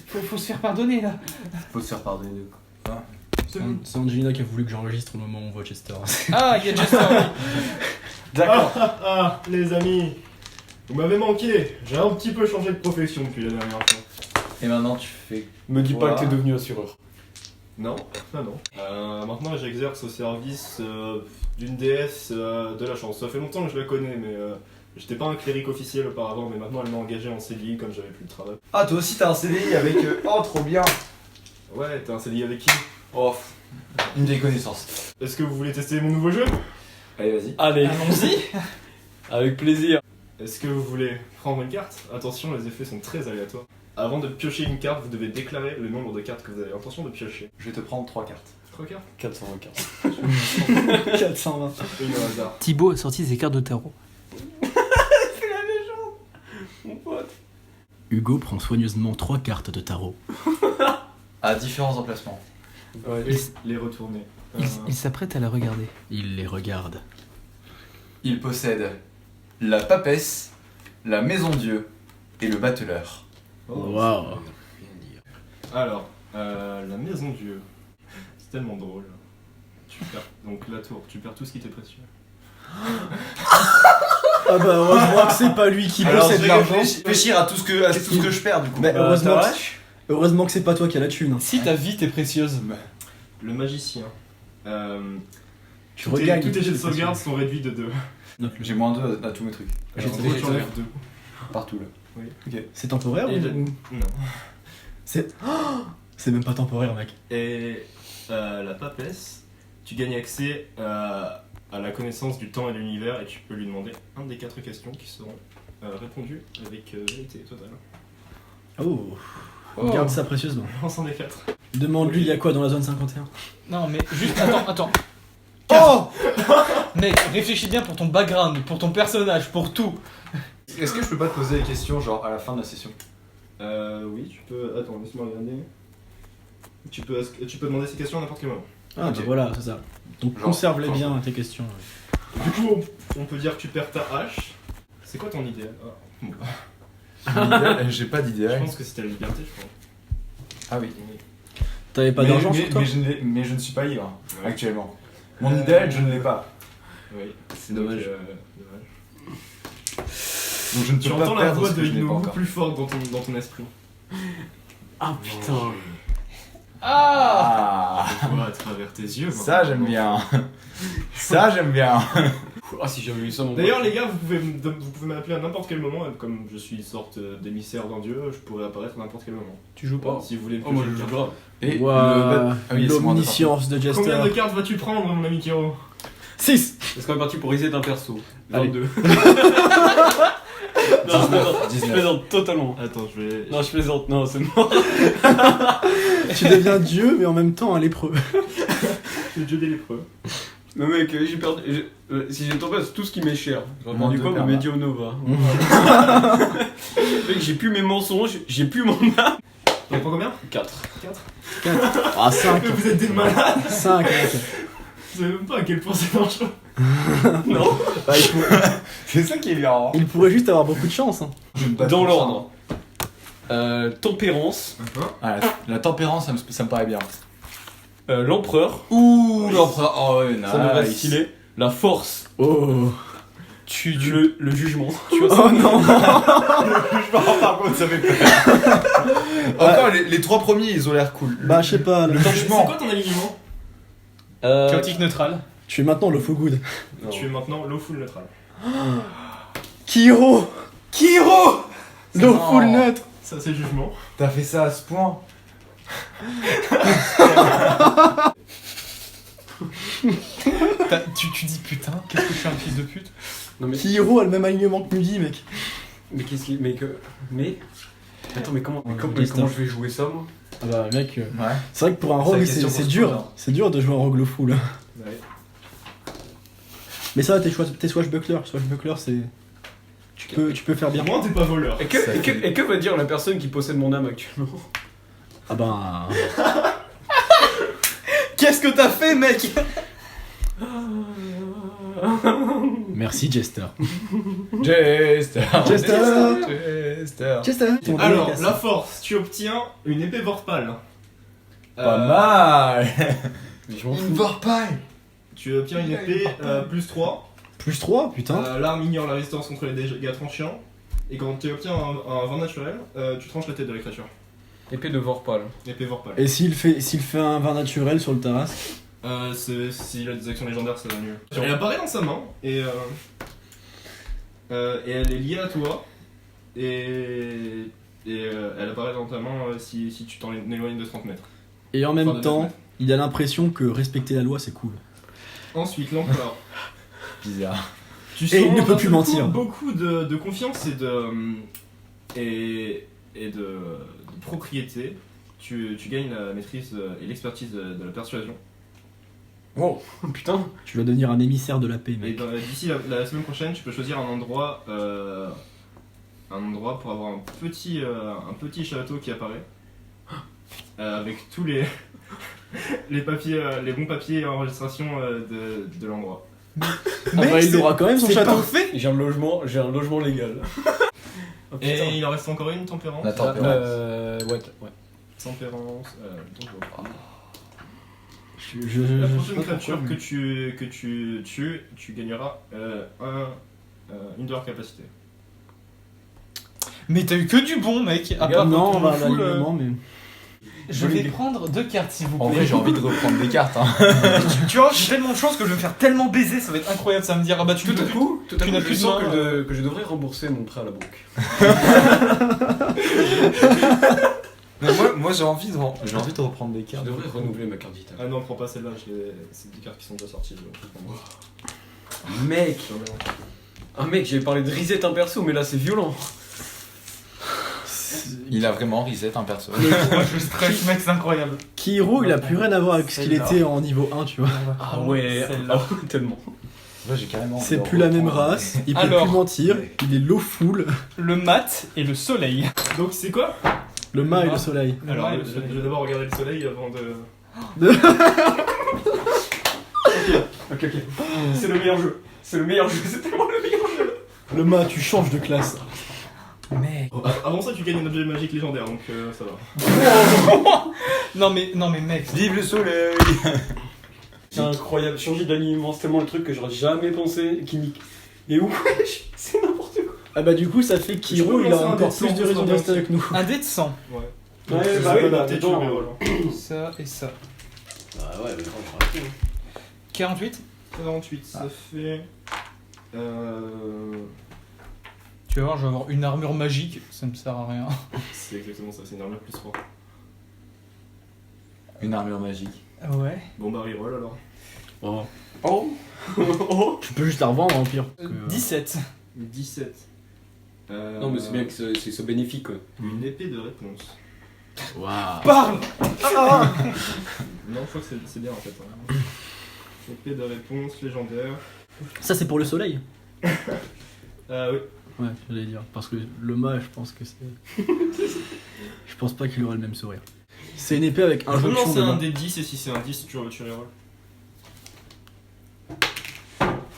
Faut se faire pardonner là. Faut se faire pardonner de quoi. C'est Angelina qui a voulu que j'enregistre au moment où on voit Chester. Ah, il y a Chester, oui. D'accord. Les amis, vous m'avez manqué. J'ai un petit peu changé de profession depuis la dernière fois. Et maintenant tu fais. Me dis Voilà. pas que t'es devenu assureur. Non, non. Maintenant, j'exerce au service d'une déesse de la chance. Ça fait longtemps que je la connais, mais j'étais pas un cléric officiel auparavant, mais maintenant elle m'a engagé en CDI comme j'avais plus de travail. Ah, toi aussi t'as un CDI avec. Oh, trop bien. Ouais, t'as un CDI avec qui? Oh, une des connaissances. Est-ce que vous voulez tester mon nouveau jeu? Allez, vas-y. Allez, Allons-y. avec plaisir. Est-ce que vous voulez prendre une carte? Attention, les effets sont très aléatoires. Avant de piocher une carte, vous devez déclarer le nombre de cartes que vous avez l'intention de piocher. Je vais te prendre 3 cartes. 3 cartes? 424. 420. Une au hasard. Thibaut a sorti ses cartes de tarot. Mon pote. Hugo prend soigneusement 3 cartes de tarot. À différents emplacements. Ouais. Et les retourner. Il s'apprête à la regarder. Il les regarde. Il possède la papesse, la maison Dieu et le battleur. Waouh. Alors, la maison Dieu. C'est tellement drôle. Tu perds, donc la tour, tu perds tout ce qui t'est précieux. Ah bah heureusement que c'est pas lui qui Alors, possède je vais l'argent. réfléchir à tout ce que je perds du coup. Mais t'as heureusement que c'est pas toi qui as la thune. Si ta vie t'est précieuse. Le magicien. Tu Tous regagnes. tes jets de sauvegarde sont réduits de 2. J'ai moins 2 à tous mes trucs. J'ai En trouvé gros, les tu enlèves 2. Partout là. Oui. Ok. C'est temporaire Et ou... Non. C'est... Oh, c'est même pas temporaire mec. Et la papesse, tu gagnes accès à la connaissance du temps et de l'univers et tu peux lui demander un des 4 questions qui seront répondues avec vérité totale. Oh. Oh. Garde ça précieusement. Lance un des 4. Demande-lui il y a quoi dans la zone 51. Non mais juste, attends. Oh. Mec, réfléchis bien pour ton background, pour ton personnage, pour tout. Est-ce que je peux pas te poser des questions genre à la fin de la session? Oui, tu peux. Attends, laisse-moi regarder. Tu peux demander ces questions à n'importe quel moment. Ah Ok. bah voilà, c'est ça. Donc Genre, conserve-les bien tes questions. Du coup, on peut dire que tu perds ta hache. C'est quoi ton idéal? J'ai pas Je d'idéal. pense que c'était la liberté, je crois. Ah oui. T'avais pas d'argent sur toi mais je ne suis pas libre Ouais. actuellement. Mon idéal, je ne l'ai pas. Oui, C'est dommage. dommage. Donc je ne Tu peux entends pas la perdre voix ce que de je n'ai pas Ino encore. plus forte dans ton esprit. Ah putain. Ah. Je vois à travers tes yeux. Ça j'aime bien. Ça j'aime bien. Ah si j'avais eu ça mon D'ailleurs, les gars, vous pouvez m'appeler à n'importe quel moment. Comme je suis une sorte d'émissaire d'un dieu, je pourrais apparaître à n'importe quel moment. Tu joues pas. Si vous voulez. Oh moi piocher je une joue carte. grave. Et Waouh, ah oui, c'est moins de l'omniscience de Jester. Combien de cartes vas-tu prendre, mon ami Kiro? 6. Est-ce qu'on est parti pour reset un perso? Allez. 22. Non, je plaisante, je 19. plaisante totalement. Attends, je vais. Non, je plaisante, non, c'est mort. Tu deviens Dieu mais en même temps un lépreux. Le dieu des lépreux. Non mec, j'ai perdu. Si j'ai tombé sur tout ce qui m'est cher, j'aurais Moins perdu de quoi? Mon perma. Medio Nova. Mec, j'ai plus mes mensonges, j'ai plus mon âme. T'en prends combien? 4. 4. Ah 5. Mais vous êtes des malades. 5 mec. Vous savez même pas à quel point c'est dangereux. Non. Bah, C'est ça qui est bien. Hein. il pourrait juste avoir beaucoup de chance. Hein. Dans l'ordre. Tempérance. Ah, la tempérance, ça me paraît bien. L'empereur. Ouh, l'empereur. Oh, ouais, Ça me va nice. stylé. La force. Oh. Le jugement. Tu as Oh non. Par contre, ça fait peur. Encore, les 3 premiers, ils ont l'air cool. Bah je sais pas. Le C'est jugement. quoi ton alignement? chaotique neutral. Tu es maintenant le faux good. Non. Tu es maintenant low full neutral. Kiro. Kiro. Low Non. full neutre. Ça, c'est le jugement. T'as fait ça à ce point. Tu dis putain, qu'est-ce que je suis un fils de pute. Non mais. Kiro a le même alignement que Mugi mec. Mais qu'est-ce qu'il. Mais. Attends, mais comment, Ouais, comment Jester. je vais jouer ça moi? Ah bah mec. Ouais. C'est vrai que pour un C'est la rogue question c'est qu'on se dur. pose, hein. C'est dur de jouer un rogue low full. Ouais. Mais ça t'es swashbuckler. Swashbuckler c'est. Tu peux faire bien. Moi, t'es pas voleur. Et que va dire la personne qui possède mon âme actuellement? Ah bah. Qu'est-ce que t'as fait, mec? Merci Jester. Jester. Jester. Jester. Alors, la force, tu obtiens une épée Vorpal. Pas mal. Une Vorpal. Tu obtiens une épée plus 3. Plus 3, putain. L'arme ignore la résistance contre les dégâts tranchants. Et quand tu obtiens un vent naturel, tu tranches la tête de la créature. Épée de Vorpal. Épée Vorpal. Et s'il fait un vin naturel sur le Tarrasque? S'il a des actions légendaires, ça va mieux. Elle apparaît dans sa main et elle est liée à toi. Et elle apparaît dans ta main si tu t'en éloignes de 30 mètres. Et en Enfin, même de 9 temps, mètres. il a l'impression que respecter la loi c'est cool. Ensuite, l'empereur. Bizarre. Tu Et il ne peut d'un plus seul coup mentir. Beaucoup de confiance et de propriété. Tu gagnes la maîtrise et l'expertise de la persuasion. Wow, putain. Tu vas devenir un émissaire de la paix, Et mec. d'ici la semaine prochaine, tu peux choisir un endroit pour avoir un petit château qui apparaît. Avec tous les papiers, les bons papiers et enregistration de l'endroit. Ah bah, il aura quand même son C'est château. parfait. J'ai un logement légal. Oh, putain. Et il en reste encore une, tempérance. La tempérance. Ouais. Tempérance. Donc, voilà. Je La sais prochaine pas créature pourquoi, que tu tues, tu gagneras une de leurs capacités. Mais t'as eu que du bon, mec. À mais- part Non, ton on va à full, l'alignement, mais. Je vais prendre 2 cartes, s'il vous plaît. En vrai, j'ai envie de reprendre des cartes. Hein. Tu vois, j'ai tellement de chance que je vais me faire tellement baiser, ça va être incroyable. Ça va me dire, ah bah tu Tout à coup, tu n'as je plus de sens main, que je devrais rembourser mon prêt à la banque. Mais moi j'ai envie de reprendre des Je cartes. devrais renouveler ma carte vitale. Ah non, prends pas celle-là, c'est des cartes qui sont déjà sorties. Je vais prendre. Mec, j'avais parlé de reset un perso, mais là c'est violent. Il a vraiment reset un perso. Moi je stresse, mec, c'est incroyable. Kiro, il a plus rien à voir avec ce qu'il Celle-là. était en niveau 1, tu vois. Ah ouais, Celle-là. tellement. Moi j'ai carrément. C'est plus la même race, il peut Alors. plus mentir, il est lawful. Le mat et le soleil. Donc c'est quoi? Le mât et le soleil. Alors, Ouais, je vais d'abord regarder le soleil avant de. Ok. C'est le meilleur jeu. C'est tellement le meilleur jeu. Le mât, tu changes de classe. Mec. Avant ça, tu gagnes un objet magique légendaire, donc ça va. Non mais mec. Vive le soleil. C'est incroyable. Changer d'alignement, c'est tellement le truc que j'aurais jamais pensé. Qui nique. Et ouais, c'est n'importe quoi. Ah bah du coup, ça fait que Je Kiro, peux il a lancer un encore dé de plus de 100 raisons de rester avec nous. Un dé de 100. Ouais. Ouais, Si bah tu oui, veux bah noter, tu attends. le reroll. Ça et ça. Bah ouais, mais quand je raconte. 48. 48, ça fait. Tu vas voir, je vais avoir une armure magique, ça me sert à rien. C'est exactement ça, c'est une armure plus 3. Une armure magique. Ouais. Bon bah reroll alors. Oh. Tu peux juste la revendre, hein, au pire. 17. 17. Non, mais c'est bien que c'est ce bénéfique quoi. Une épée de réponse. Waouh. Parle. Non, je crois que c'est bien en fait. Hein. Épée de réponse légendaire. Ça, c'est pour le soleil. Oui. Ouais, j'allais dire. Parce que le mât, je pense que c'est. Je pense pas qu'il aura le même sourire. C'est une épée avec un Je peux jonction lancer un dedans. des 10 et si c'est un 10, tu reroll.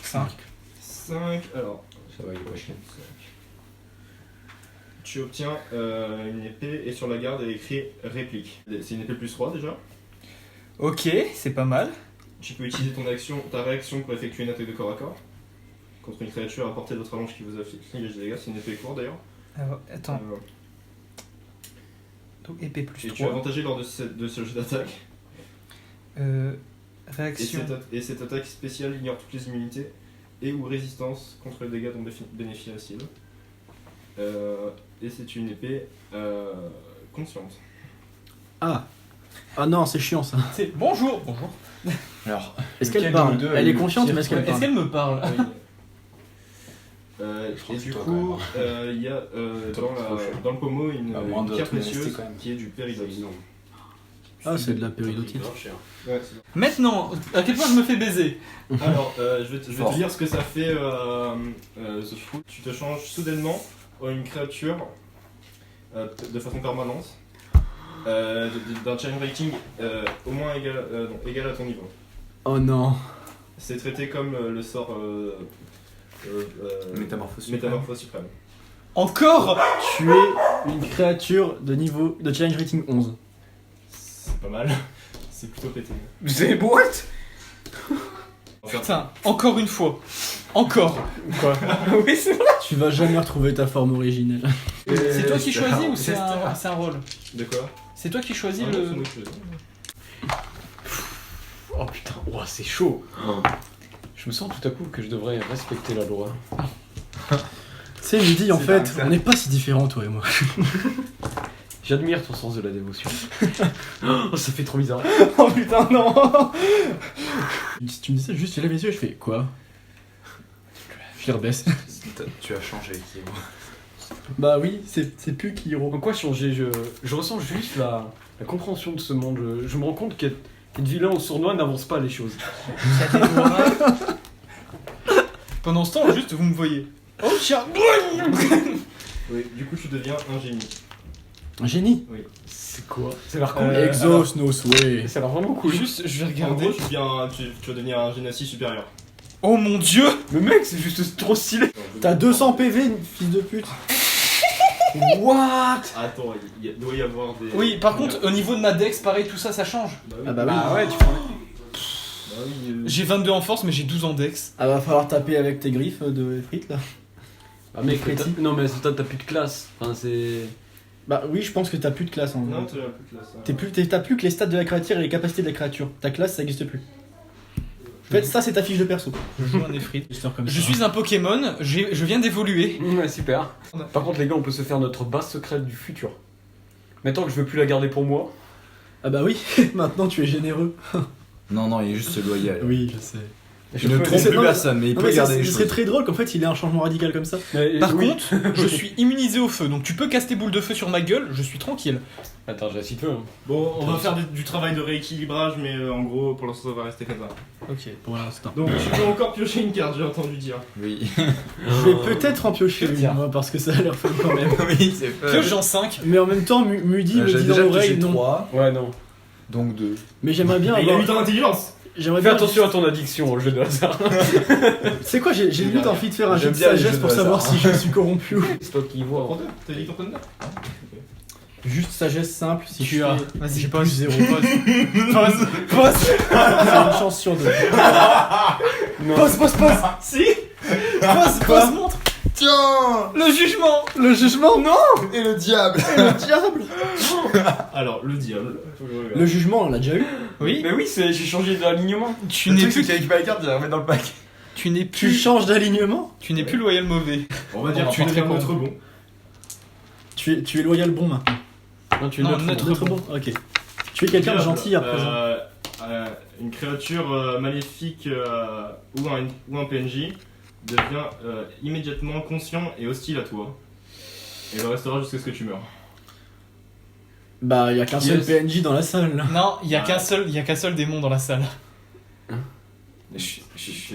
5. 5, alors. Ça va, il va chier. Tu obtiens une épée et sur la garde elle est écrit réplique. C'est une épée plus 3 déjà. Ok, c'est pas mal. Tu peux utiliser ta réaction pour effectuer une attaque de corps à corps contre une créature à portée de votre allonge qui vous inflige des dégâts. C'est une épée courte d'ailleurs. Alors, attends, Euh, donc épée plus et tu es 3. avantagé lors de ce jeu d'attaque. Et Réaction. cette attaque spéciale ignore toutes les immunités et ou résistance contre les dégâts dont bénéficie la cible. Et c'est une épée consciente. Ah. Ah non, c'est chiant ça. C'est bonjour. Bonjour. Alors, Est-ce qu'elle lequel parle de nous deux Elle a est eu consciente, pire mais est-ce qu'elle Est-ce parle qu'elle me parle? Et du toi, coup, il y a dans le pommeau une moins de pierre te molester, précieuse quand même. qui est du péridote. Ah, c'est de la péridotite. Ouais, c'est ça. Maintenant, à quel point je me fais baiser? Alors, je vais te Fort. dire ce que ça fait The Fool. Tu te changes soudainement en une créature de façon permanente d'un chain rating au moins égal à ton niveau. Oh non. C'est traité comme le sort Métamorphose suprême. Métamorphose suprême. Encore. Tu es une créature de niveau de challenge rating 11. C'est pas mal. C'est plutôt pété. C'est what? Putain, encore une fois. Encore. Quoi? Oui, c'est vrai. Tu vas jamais retrouver ta forme originelle. C'est toi qui choisis ou c'est c'est un rôle? De quoi? C'est toi qui choisis Ah non, le. c'est moi qui choisis. Oh putain, ouah, c'est chaud. Je me sens tout à coup que je devrais respecter la loi. Tu sais, Mehdi, en C'est fait, dingue, ça. on n'est pas si différents, toi et moi. J'admire ton sens de la dévotion. Oh, ça fait trop bizarre. Oh putain, non. Si tu me dis ça, juste, tu lèves les yeux, je fais quoi? Je les rebaisse. Tu as changé, Kimo. Bah oui, c'est plus Kiro. En quoi changer? Je ressens juste la compréhension de ce monde. Je me rends compte qu'être vilain ou sournois n'avance pas les choses. Pendant ce temps, juste vous me voyez. Oh tiens. Oui, du coup, tu deviens un génie. Un génie. C'est quoi? Ça a l'air cool. Exhaust no sway. Ça a l'air vraiment cool. Juste, je vais En regarder. gros, tu vas devenir un génie supérieur. Oh mon dieu. Le mec, c'est juste trop stylé. T'as 200 PV, fils de pute. What? Attends, il doit y avoir des. Oui, par contre, au niveau de ma dex, pareil, tout ça, ça change. Bah oui. Ah bah oui. Bah ouais, tu prends. Bah oui, J'ai 22 en force, mais j'ai 12 en dex. Ah, va falloir taper avec tes griffes de frites là. Ah mec, Précis. non mais t'as plus de classe. Enfin, c'est. Bah oui, je pense que t'as plus de classe en Non, vrai. tu as plus de classe. T'as plus que les stats de la créature et les capacités de la créature. Ta classe, ça existe plus. En fait, ça, c'est ta fiche de perso. Je joue un Efrit. Comme Je ça. suis un Pokémon, je viens d'évoluer. Ouais, super. Par contre, les gars, on peut se faire notre base secrète du futur. Maintenant que je veux plus la garder pour moi. Ah bah oui, maintenant tu es généreux. Non, il est juste loyal. Oui, je sais. Je ne peux- trompe c'est- plus non, personne, mais il Non, peut mais garder les ce serait choses. très drôle qu'en fait il ait un changement radical comme ça. Par oui. contre, je suis immunisé au feu, donc tu peux caster boule de feu sur ma gueule, je suis tranquille. Attends, j'ai un petit peu. Hein. Bon, on va faire du travail de rééquilibrage, mais en gros, pour l'instant, ça va rester comme ça. Ok. Pour l'instant. Donc, tu peux encore piocher une carte, j'ai entendu dire. Oui. Je vais peut-être en piocher une, Tiens. moi, parce que ça a l'air fun quand même. Oui, c'est fait. Pioche en 5. Mais en même temps, Mudi me J'ai dit dans déjà l'oreille pioché non. 3, Ouais, non. donc 2. Mais j'aimerais bien Il a avoir. 8 ans d'intelligence. J'aimerais Fais bien. attention à ton addiction au jeu de hasard. C'est quoi, j'ai limite envie de faire un jeu J'aime de bien les sagesse jeux pour de savoir hasard. si je suis corrompu ou. C'est toi qui vois. Prends 2. T'as dit qu'on prenne 2? Juste sagesse simple, si Tu je as. fais- Vas-y, j'ai pose. plus 0. Pose. C'est une chance sur 2. Pose, pose, pose. Si. Pose, Quoi pose, montre. Tiens. Le jugement. Le jugement Non. Et le diable. Le diable. Alors, le diable. Faut que je regarde. Le jugement, on l'a déjà eu. Oui. Mais oui, j'ai changé d'alignement. Tu Le n'es truc, c'est plus. qu'il récupère les cartes, il les remet dans le pack. Tu n'es Tu plus. changes d'alignement. Tu n'es plus loyal mauvais. On va dire Oh, que tu es très très bon. neutre bon. Tu es loyal bon maintenant. Non, tu es Non, neutre. neutre. Notre bon. Ok. Tu es quelqu'un de Diable, gentil à présent. Une créature maléfique ou un PNJ devient immédiatement conscient et hostile à toi. Et le restera jusqu'à ce que tu meurs. Bah, y a qu'un seul Yes. PNJ dans la salle là. Non, il y a qu'un seul démon dans la salle.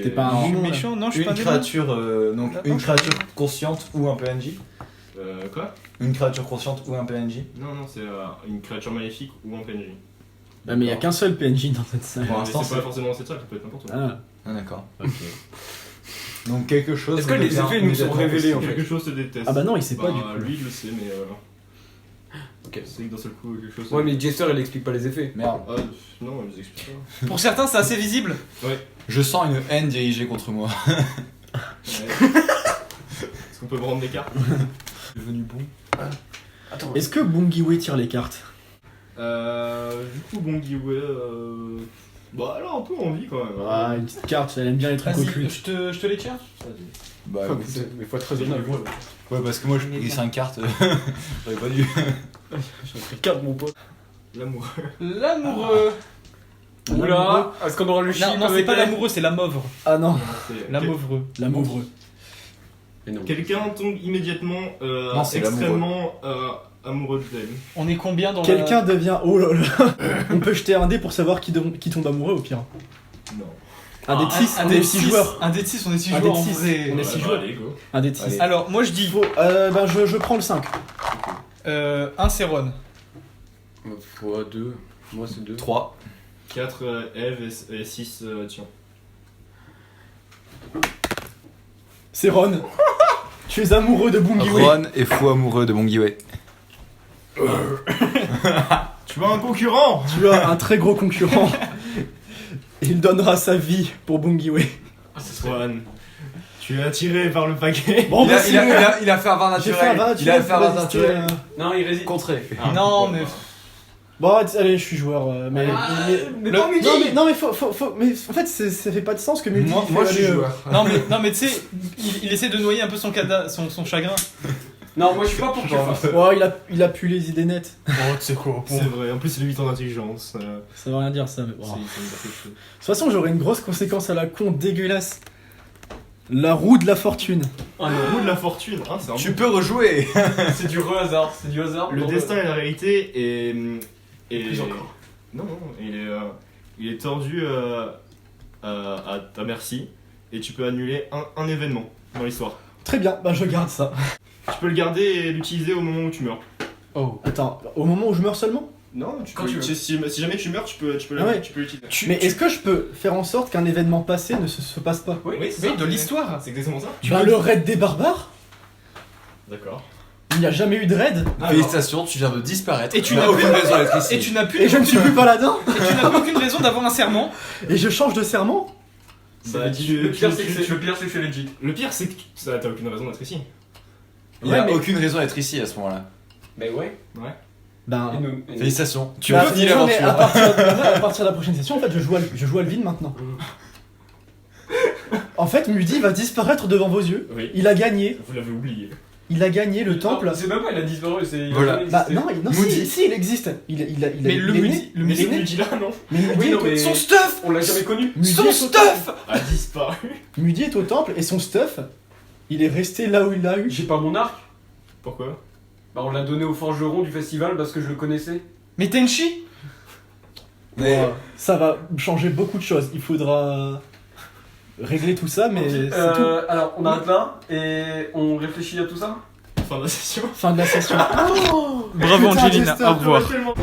T'es pas un Je suis démon, là. méchant, non, je suis Une pas un démon. créature, donc Attends, une je- créature consciente ou un PNJ. Quoi? Une créature consciente ou un PNJ. Non, c'est une créature maléfique ou un PNJ. Bah, mais y a qu'un seul PNJ dans cette salle. Pour Mais l'instant, c'est pas c'est. forcément cette salle, ça peut être n'importe où. Ah, Ah, d'accord. Ok. Donc quelque chose. Est-ce que les devient effets nous sont immédiatement révélés en possible. fait? Quelque chose te déteste. Ah bah non, il sait pas du coup. Lui, il le sait, mais. Ok. C'est que d'un seul coup, quelque chose. Ouais, mais Jester il explique pas les effets. Merde. Non, je vous explique pas. Pour certains, c'est assez visible. Je sens une haine dirigée contre moi. Ouais. Est-ce qu'on peut me rendre des cartes? Devenu bon. Attends. Est-ce que Bungiwe tire les cartes? Du coup, bon Guiway. Bah, elle a un peu envie quand même. Ah, une petite carte, elle aime bien les trucs Vas-y, occultes. je te les tiens. Bah, Ah, écoute. mais faut être raisonnable. Ouais, parce que moi j'ai pris 5 cartes. J'aurais pas dû. J'en ai pris 4 mon pote. L'amour. L'amoureux. Oula, est-ce qu'on aura le Non, chip non, c'est avec pas elle l'amoureux, c'est la mauvre. Ah non, C'est- La mauvreux. l'amouvreux. Mais non. Quelqu'un tombe immédiatement Non, c'est extrêmement amoureux d'elle. On est combien dans Quelqu'un devient. Oh là là. On peut jeter un dé pour savoir qui tombe amoureux au pire. Non. Un dé de 6, un on dé est de 6 six joueurs. Un dé de 6, on est 6 Un dé joueurs de en six. vrai. On est 6 joueurs. Allez, go. Un dé de 6. Allez. Alors, moi je dis Ben je prends le 5. un Céron. Fois 2. Moi c'est 2. 3. 4 Eve et 6 Tian. C'est Ron. Tu es amoureux de Bungiwe. Ron est fou amoureux de Bungiwe. Tu as un concurrent. Tu as un très gros concurrent. Il donnera sa vie pour Bungiwe. Swan, tu es attiré par le paquet. Bon, bah, Il a fait un vin j'ai fait un naturel. vin Il a fait un vin résister, naturel. Non, il résiste. Contré. Non, mais. Bon, allez, je suis joueur. Mais pas Mehdi. non, mais faut. Mais en fait, ça fait pas de sens que Mehdi. Moi, je suis allez, joueur. Non, mais tu sais, il essaie de noyer un peu son chagrin. Non, moi je suis pas pour que tu fasses. Oh, il a pu les idées nettes. Oh, tu sais quoi, C'est vrai, en plus il a 8 ans d'intelligence. Ça veut rien dire, ça, mais bon. C'est De une parfaite chose. toute façon, j'aurais une grosse conséquence à la con dégueulasse. La roue de la fortune. Ah Le non, roue de la fortune, hein, c'est un Tu peux rejouer. c'est du hasard, c'est du hasard. Le destin et la réalité est. Plus encore. Non, il est tordu à ta merci et tu peux annuler un événement dans l'histoire. Très bien, bah je garde ça. Tu peux le garder et l'utiliser au moment où tu meurs. Oh. Attends, au moment où je meurs seulement? Non, Quand tu veux. si jamais tu meurs, tu peux Ah ouais. l'utiliser. Mais est-ce que je peux faire en sorte qu'un événement passé ne se passe pas? Oui, c'est Oui, ça, de l'histoire. C'est exactement ça. Bah, le raid des barbares? D'accord. Il n'y a jamais eu de raid? Félicitations, tu viens de disparaître. Et tu n'as n'as aucune plus- raison d'être ici. Et tu n'as plus. Et je ne suis plus paladin? Et tu n'as plus aucune raison d'avoir un serment. Et je change de serment? Bah, Le pire, c'est que c'est legit. Le pire, c'est que t'as aucune raison d'être ici. Il n'y a Ouais, mais- aucune raison d'être ici à ce moment-là. Mais ouais. Ben. Félicitations, tu Bah, as fini non, mais l'aventure. à partir de la prochaine session, en fait, je joue Alvin maintenant. En fait, Mudi va disparaître devant vos yeux. Oui. Il a gagné. Vous l'avez oublié. Il a gagné le temple. C'est même pas, il a disparu. Voilà. Bah non, non Moody. si, il existe. Mais le il est Moody- né. le Il est né. Mehdi là, non Mais Mudi Oui, est non, au- mais. Son stuff. On l'a jamais connu. Mudi Son est au stuff. A disparu. Mudi est au temple et son stuff, il est resté là où il l'a eu. J'ai pas mon arc. Pourquoi Bah, on l'a donné au forgeron du festival parce que je le connaissais. Mais Tenchi. Mais- Bon, ça va changer beaucoup de choses. Il faudra régler tout ça, mais c'est tout. Alors, on arrête là et on réfléchit à tout ça. Fin de la session. Fin de la session. Oh, Bravo putain, Angelina, Jester, au revoir. Tellement.